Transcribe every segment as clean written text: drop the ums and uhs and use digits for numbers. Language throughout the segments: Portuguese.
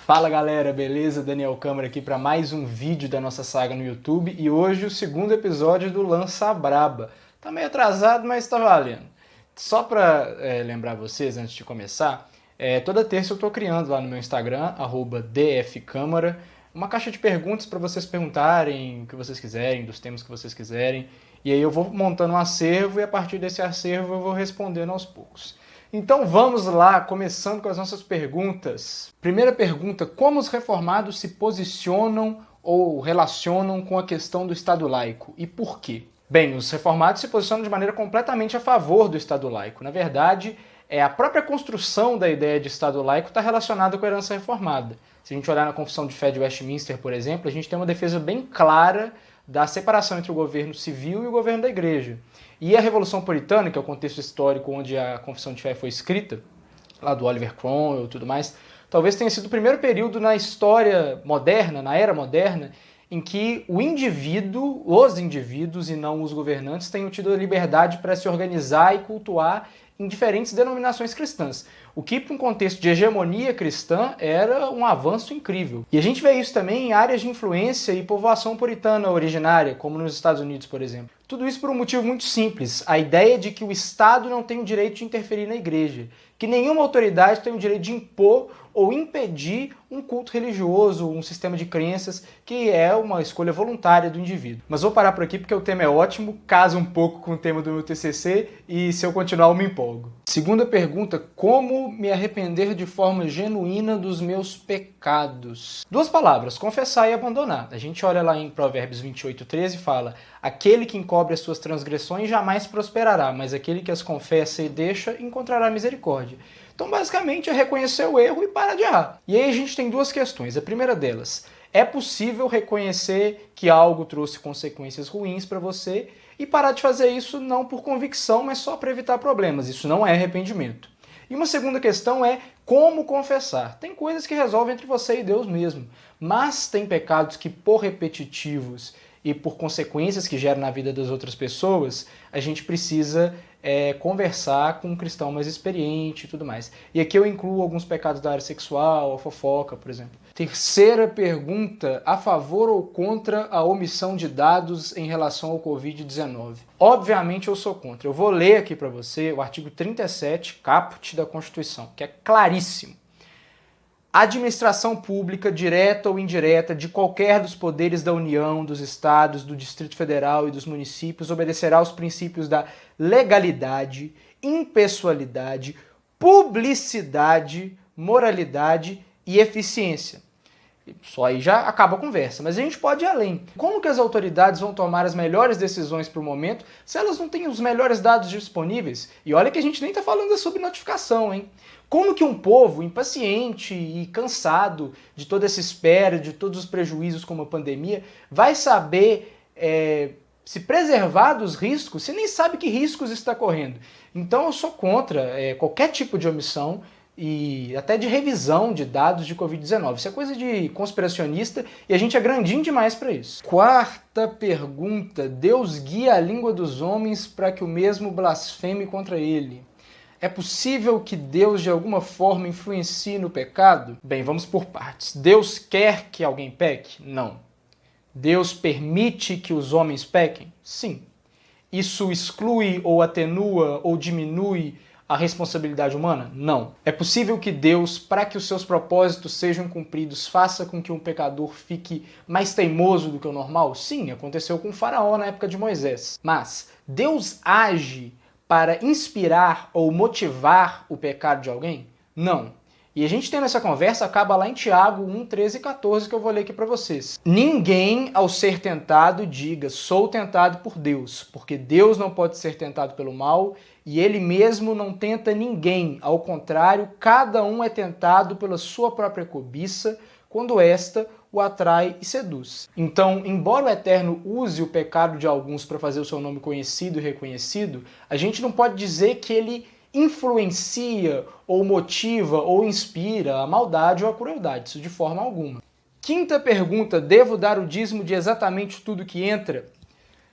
Fala galera, beleza? Daniel Câmara aqui para mais um vídeo da nossa saga no YouTube e hoje o segundo episódio do Lança Braba. Tá meio atrasado, mas tá valendo. Só para lembrar vocês, antes de começar, toda terça eu tô criando lá no meu Instagram, @dfcâmara, uma caixa de perguntas para vocês perguntarem o que vocês quiserem, dos temas que vocês quiserem, e aí eu vou montando um acervo e a partir desse acervo eu vou respondendo aos poucos. Então vamos lá, começando com as nossas perguntas. Primeira pergunta: como os reformados se posicionam ou relacionam com a questão do Estado laico e por quê? Bem, os reformados se posicionam de maneira completamente a favor do Estado laico. Na verdade, a própria construção da ideia de Estado laico está relacionada com a herança reformada. Se a gente olhar na Confissão de Fé de Westminster, por exemplo, a gente tem uma defesa bem clara da separação entre o governo civil e o governo da igreja. E a Revolução Puritana, que é o contexto histórico onde a Confissão de Fé foi escrita, lá do Oliver Cromwell e tudo mais, talvez tenha sido o primeiro período na história moderna, na era moderna, em que os indivíduos e não os governantes tenham tido a liberdade para se organizar e cultuar em diferentes denominações cristãs. O que, para um contexto de hegemonia cristã, era um avanço incrível. E a gente vê isso também em áreas de influência e povoação puritana originária, como nos Estados Unidos, por exemplo. Tudo isso por um motivo muito simples: a ideia de que o Estado não tem o direito de interferir na igreja, que nenhuma autoridade tem o direito de impor ou impedir um culto religioso, um sistema de crenças, que é uma escolha voluntária do indivíduo. Mas vou parar por aqui porque o tema é ótimo, casa um pouco com o tema do meu TCC e se eu continuar eu me empolgo. Segunda pergunta: como me arrepender de forma genuína dos meus pecados? Duas palavras: confessar e abandonar. A gente olha lá em Provérbios 28:13 e fala: aquele que encobre as suas transgressões jamais prosperará, mas aquele que as confessa e deixa encontrará misericórdia. Então, basicamente, é reconhecer o erro e parar de errar. E aí a gente tem duas questões. A primeira delas: é possível reconhecer que algo trouxe consequências ruins para você e parar de fazer isso não por convicção, mas só para evitar problemas. Isso não é arrependimento. E uma segunda questão é como confessar. Tem coisas que resolvem entre você e Deus mesmo, mas tem pecados que, por repetitivos e por consequências que geram na vida das outras pessoas, a gente precisa conversar com um cristão mais experiente e tudo mais. E aqui eu incluo alguns pecados da área sexual, a fofoca, por exemplo. Terceira pergunta: a favor ou contra a omissão de dados em relação ao Covid-19? Obviamente eu sou contra. Eu vou ler aqui para você o artigo 37, caput da Constituição, que é claríssimo. A administração pública, direta ou indireta, de qualquer dos poderes da União, dos Estados, do Distrito Federal e dos municípios obedecerá aos princípios da legalidade, impessoalidade, publicidade, moralidade e eficiência. Só aí já acaba a conversa, mas a gente pode ir além. Como que as autoridades vão tomar as melhores decisões para o momento se elas não têm os melhores dados disponíveis? E olha que a gente nem está falando da subnotificação, hein? Como que um povo impaciente e cansado de toda essa espera, de todos os prejuízos como a pandemia, vai saber se preservar dos riscos se nem sabe que riscos está correndo? Então eu sou contra qualquer tipo de omissão e até de revisão de dados de Covid-19. Isso é coisa de conspiracionista e a gente é grandinho demais para isso. Quarta pergunta: Deus guia a língua dos homens para que o mesmo blasfeme contra ele. É possível que Deus de alguma forma influencie no pecado? Bem, vamos por partes. Deus quer que alguém peque? Não. Deus permite que os homens pequem? Sim. Isso exclui ou atenua ou diminui a responsabilidade humana? Não. É possível que Deus, para que os seus propósitos sejam cumpridos, faça com que um pecador fique mais teimoso do que o normal? Sim, aconteceu com o faraó na época de Moisés. Mas Deus age para inspirar ou motivar o pecado de alguém? Não. E a gente tendo essa conversa acaba lá em Tiago 1, 13 e 14, que eu vou ler aqui para vocês. Ninguém, ao ser tentado, diga: sou tentado por Deus, porque Deus não pode ser tentado pelo mal e ele mesmo não tenta ninguém. Ao contrário, cada um é tentado pela sua própria cobiça, quando esta o atrai e seduz. Então, embora o Eterno use o pecado de alguns para fazer o seu nome conhecido e reconhecido, a gente não pode dizer que ele influencia ou motiva ou inspira a maldade ou a crueldade, isso de forma alguma. Quinta pergunta: devo dar o dízimo de exatamente tudo que entra?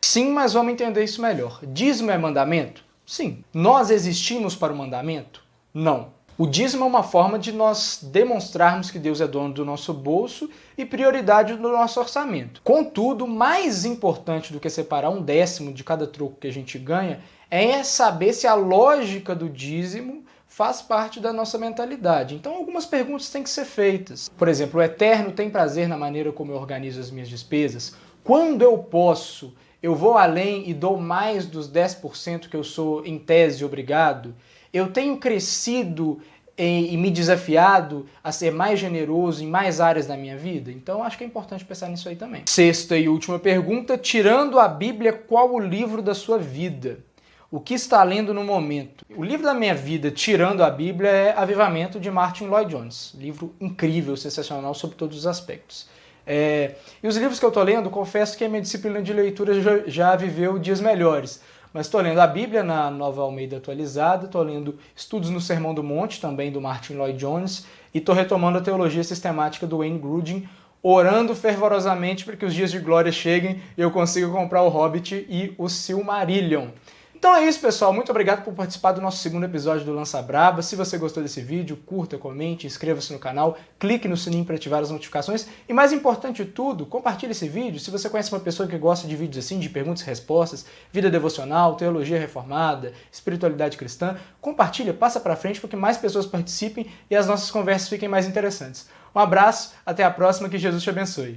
Sim, mas vamos entender isso melhor. Dízimo é mandamento? Sim. Nós existimos para o mandamento? Não. O dízimo é uma forma de nós demonstrarmos que Deus é dono do nosso bolso e prioridade do nosso orçamento. Contudo, mais importante do que separar 1/10 de cada troco que a gente ganha é saber se a lógica do dízimo faz parte da nossa mentalidade. Então, algumas perguntas têm que ser feitas. Por exemplo, o Eterno tem prazer na maneira como eu organizo as minhas despesas? Quando eu posso, eu vou além e dou mais dos 10% que eu sou, em tese, obrigado? Eu tenho crescido e me desafiado a ser mais generoso em mais áreas da minha vida? Então, acho que é importante pensar nisso aí também. Sexta e última pergunta: tirando a Bíblia, qual o livro da sua vida? O que está lendo no momento? O livro da minha vida, tirando a Bíblia, é Avivamento, de Martyn Lloyd-Jones. Livro incrível, sensacional, sobre todos os aspectos. E os livros que eu estou lendo, confesso que a minha disciplina de leitura já viveu dias melhores. Mas estou lendo a Bíblia na Nova Almeida Atualizada, estou lendo Estudos no Sermão do Monte, também do Martyn Lloyd-Jones, e estou retomando a Teologia Sistemática do Wayne Grudem, orando fervorosamente para que os dias de glória cheguem e eu consiga comprar o Hobbit e o Silmarillion. Então é isso, pessoal. Muito obrigado por participar do nosso segundo episódio do Lança Braba. Se você gostou desse vídeo, curta, comente, inscreva-se no canal, clique no sininho para ativar as notificações e, mais importante de tudo, compartilhe esse vídeo. Se você conhece uma pessoa que gosta de vídeos assim, de perguntas e respostas, vida devocional, teologia reformada, espiritualidade cristã, compartilha, passa para frente para que mais pessoas participem e as nossas conversas fiquem mais interessantes. Um abraço, até a próxima, que Jesus te abençoe.